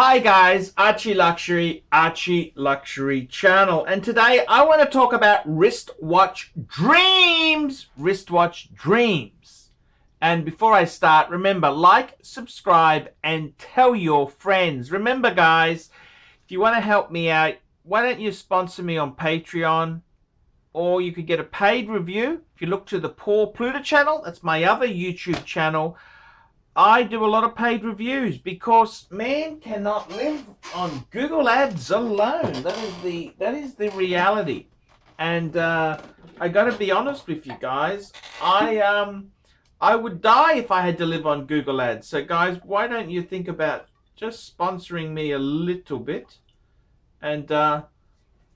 Hi guys, Archie Luxury channel, and today I want to talk about wristwatch dreams. And before I start, remember, like, subscribe, and tell your friends. Remember guys, if you want to help me out, why don't you sponsor me on Patreon, or you could get a paid review. If you look to the Poor Pluta channel, that's my other YouTube channel. I do a lot of paid reviews because man cannot live on Google Ads alone. That is the reality. And I got to be honest with you guys. I would die if I had to live on Google Ads. So guys, why don't you think about just sponsoring me a little bit and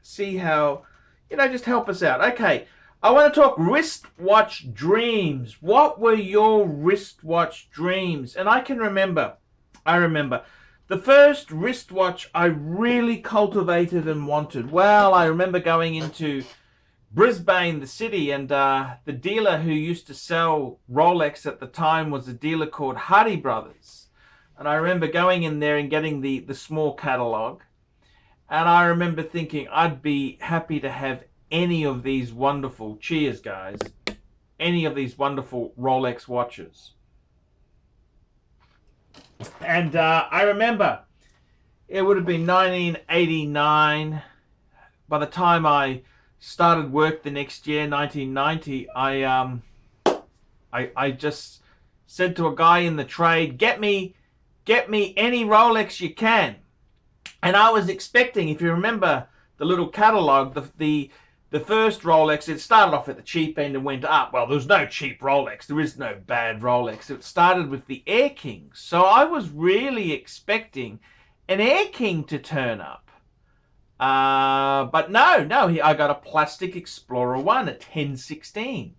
see how, just help us out. Okay. I want to talk wristwatch dreams. What were your wristwatch dreams? And I remember the first wristwatch I really cultivated and wanted. Well, I remember going into Brisbane, the city, and the dealer who used to sell Rolex at the time was a dealer called Hardy Brothers. And I remember going in there and getting the small catalog. And I remember thinking I'd be happy to have any of these wonderful, cheers guys, any of these wonderful Rolex watches. And I remember it would have been 1989. By the time I started work the next year, 1990, I just said to a guy in the trade, get me any Rolex you can. And I was expecting, if you remember the little catalog, the first Rolex, it started off at the cheap end and went up. Well, there's no cheap Rolex. There is no bad Rolex. It started with the Air King. So I was really expecting an Air King to turn up. But no, I got a plastic Explorer 1 at 1016.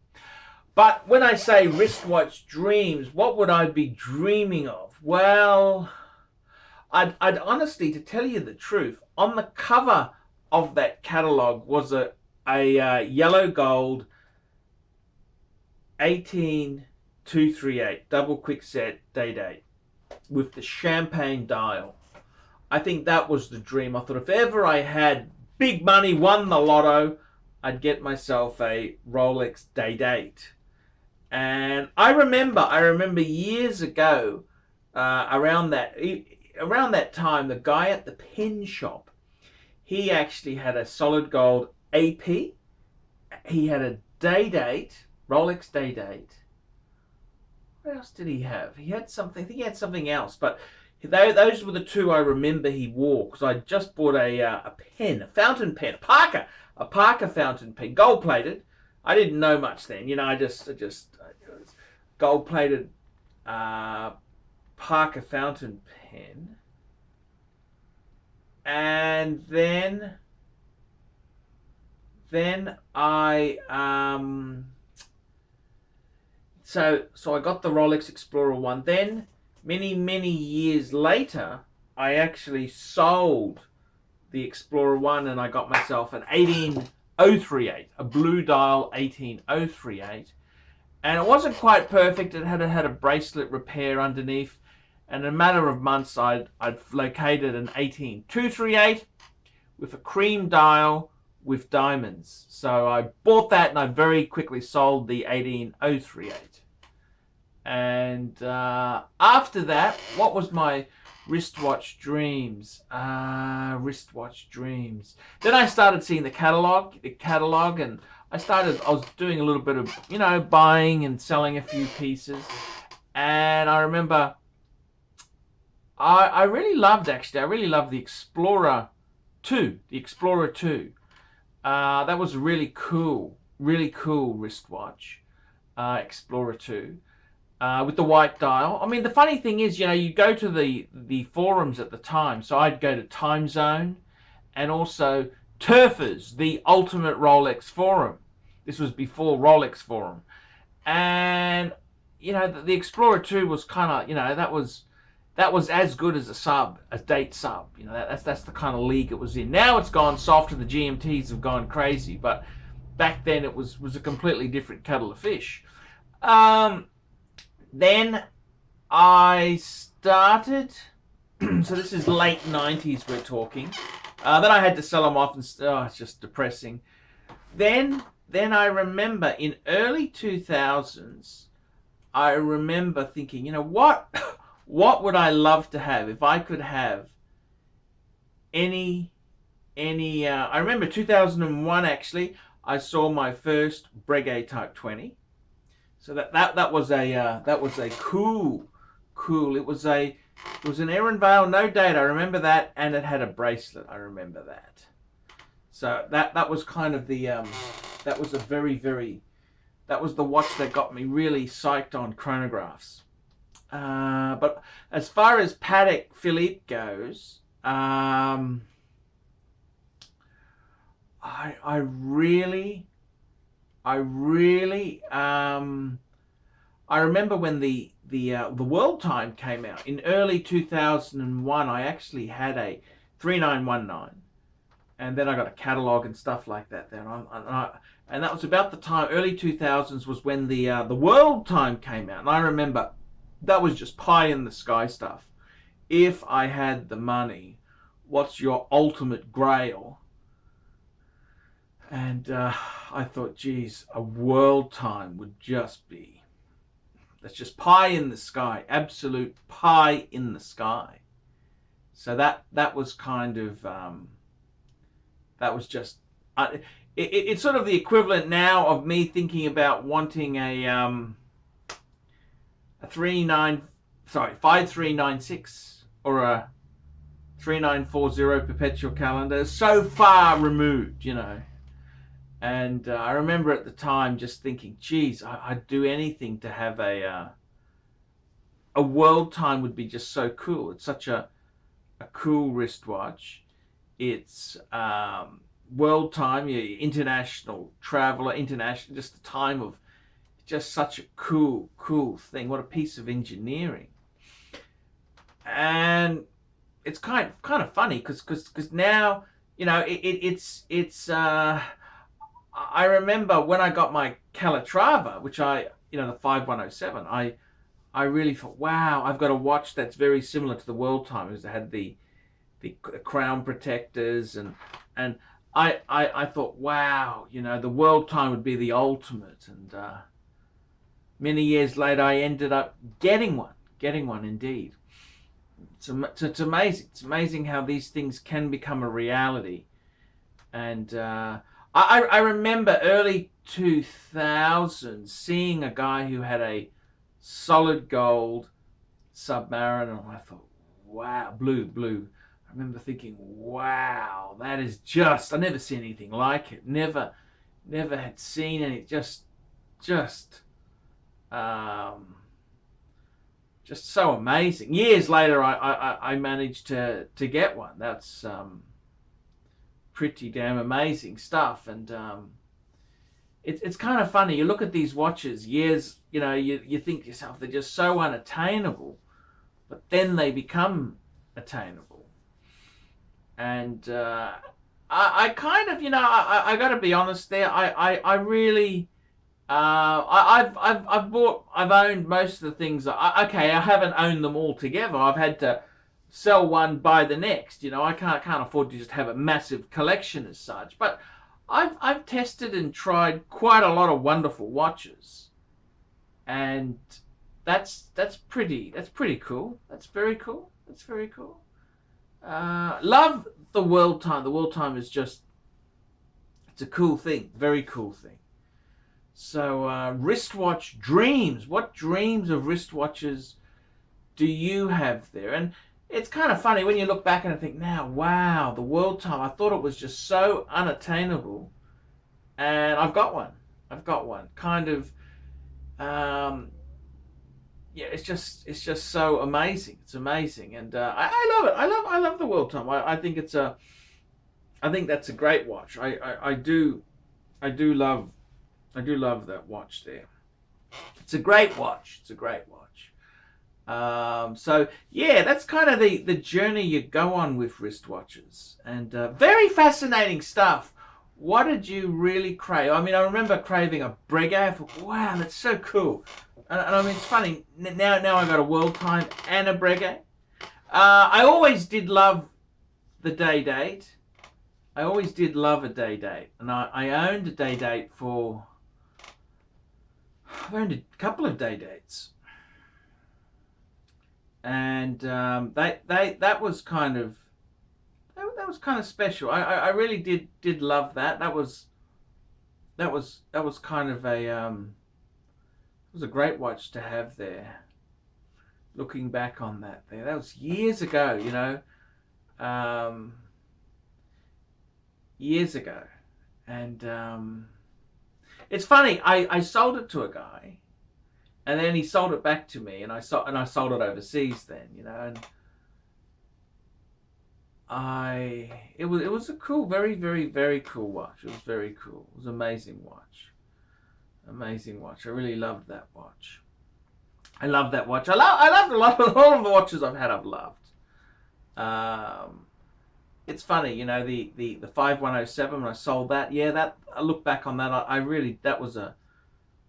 But when I say wristwatch dreams, what would I be dreaming of? Well, I'd honestly, to tell you the truth, on the cover of that catalog was a yellow gold 18238 double quick set day date with the champagne dial. I think that was the dream. I thought if ever I had big money, won the lotto, I'd get myself a Rolex day date. And I remember years ago, around that time, the guy at the pen shop, he actually had a solid gold AP. He had a day date, Rolex day date. What else did he have? He had something. I think he had something else. But those were the two I remember he wore, because I just bought a pen, a fountain pen, a Parker fountain pen, gold plated. I didn't know much then, I just gold plated Parker fountain pen, and then I so I got the Rolex Explorer 1. Then many years later, I actually sold the Explorer 1 and I got myself an 18038, a blue dial 18038, and it wasn't quite perfect. It had a bracelet repair underneath, and in a matter of months I'd located an 18238 with a cream dial with diamonds. So I bought that and I very quickly sold the 18038. And after that, what was my wristwatch dreams? Then I started seeing the catalog, and I was doing a little bit of, buying and selling a few pieces. And I remember I really loved the Explorer 2, that was a really cool wristwatch, Explorer 2, with the white dial. I mean, the funny thing is, you go to the forums at the time. So I'd go to Time Zone and also Turfers, the Ultimate Rolex Forum. This was before Rolex Forum. And, the Explorer 2 was kind of, that was as good as a date sub. That's the kind of league it was in. Now it's gone soft and the GMTs have gone crazy, but back then it was a completely different kettle of fish. Then I started So this is late 90s we're talking. Then I had to sell them off, and it's just depressing. Then I remember in early 2000s, I remember thinking, you know what? What would I love to have if I could have any I remember 2001 actually, I saw my first Breguet Type 20. So that was a cool. It was an Ehrenvale, no date. I remember that, and it had a bracelet. I remember that. So that was kind of the that was that was the watch that got me really psyched on chronographs. But as far as Patek Philippe goes, I really I remember when the World Time came out in early 2001. I actually had a 3919, and then I got a catalog and stuff like that. Then and that was about the time, early 2000s was when the World Time came out, and I remember that was just pie in the sky stuff. If I had the money, what's your ultimate grail? And I thought, geez, a World Time would just be, that's just pie in the sky, absolute pie in the sky. So that was kind of, that was just, it's sort of the equivalent now of me thinking about wanting a 5396 or a 3940 perpetual calendar. So far removed, you know. And I remember at the time just thinking, geez, I'd do anything to have a World Time would be just so cool. It's such a cool wristwatch. It's World Time, international traveler, international, just the time of, just such a cool thing. What a piece of engineering. And it's kind of funny because now, you know, it's I remember when I got my Calatrava, which the 5107, I really thought, wow, I've got a watch that's very similar to the World Time, because it had the crown protectors, and I thought, wow, you know, the World Time would be the ultimate. And many years later, I ended up getting one indeed. It's amazing. It's amazing how these things can become a reality. And I remember early 2000s seeing a guy who had a solid gold Submariner, and I thought, wow, blue. I remember thinking, wow, that is just, I never seen anything like it. Never had seen any, just so amazing. Years later, I managed to get one. That's pretty damn amazing stuff. And it's kind of funny. You look at these watches, years, you know, you think to yourself, they're just so unattainable, but then they become attainable. And I kind of, you know, I got to be honest there. I really, I've owned most of the things. Okay, I haven't owned them all together. I've had to sell one, buy the next. You know, I can't afford to just have a massive collection as such. But I've tested and tried quite a lot of wonderful watches, and that's pretty cool. That's very cool. Love the World Time. The World Time is just, it's a cool thing, very cool thing. So wristwatch dreams. What dreams of wristwatches do you have there? And it's kind of funny when you look back and think now, wow, the World Time, I thought it was just so unattainable, and I've got one. Kind of, yeah, it's just so amazing. It's amazing, and I love it. I love the World Time. I think that's a great watch. I do love that watch there. It's a great watch. So yeah, that's kind of the journey you go on with wristwatches, and very fascinating stuff. What did you really crave? I mean, I remember craving a Breguet. I thought, wow, that's so cool. And I mean, it's funny, now I got a World Time and a Breguet. I always did love the day date. I always did love a day date, and I owned a day date for. I've owned a couple of day dates, and that was kind of special. I really did love that. That was kind of a it was a great watch to have there. Looking back on that, that was years ago, you know, years ago, and it's funny. I sold it to a guy, and then he sold it back to me, and I sold it overseas. Then, you know, and it was a cool, very, very, very cool watch. It was very cool. It was an amazing watch. Amazing watch. I really loved that watch. I love that watch. I loved a lot of all of the watches I've had. I've loved. It's funny, you know, the 5107 when I sold that. Yeah, that I look back on that. I really, that was a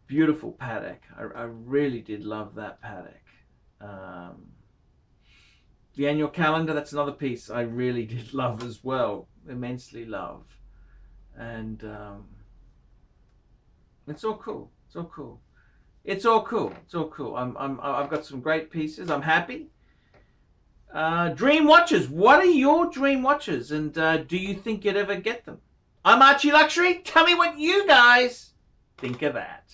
beautiful Patek. I really did love that Patek. The annual calendar. That's another piece I really did love as well. Immensely love, and it's all cool. It's all cool. It's all cool. It's all cool. I've got some great pieces. I'm happy. Dream watches. What are your dream watches? And do you think you'd ever get them? I'm Archie Luxury. Tell me what you guys think of that.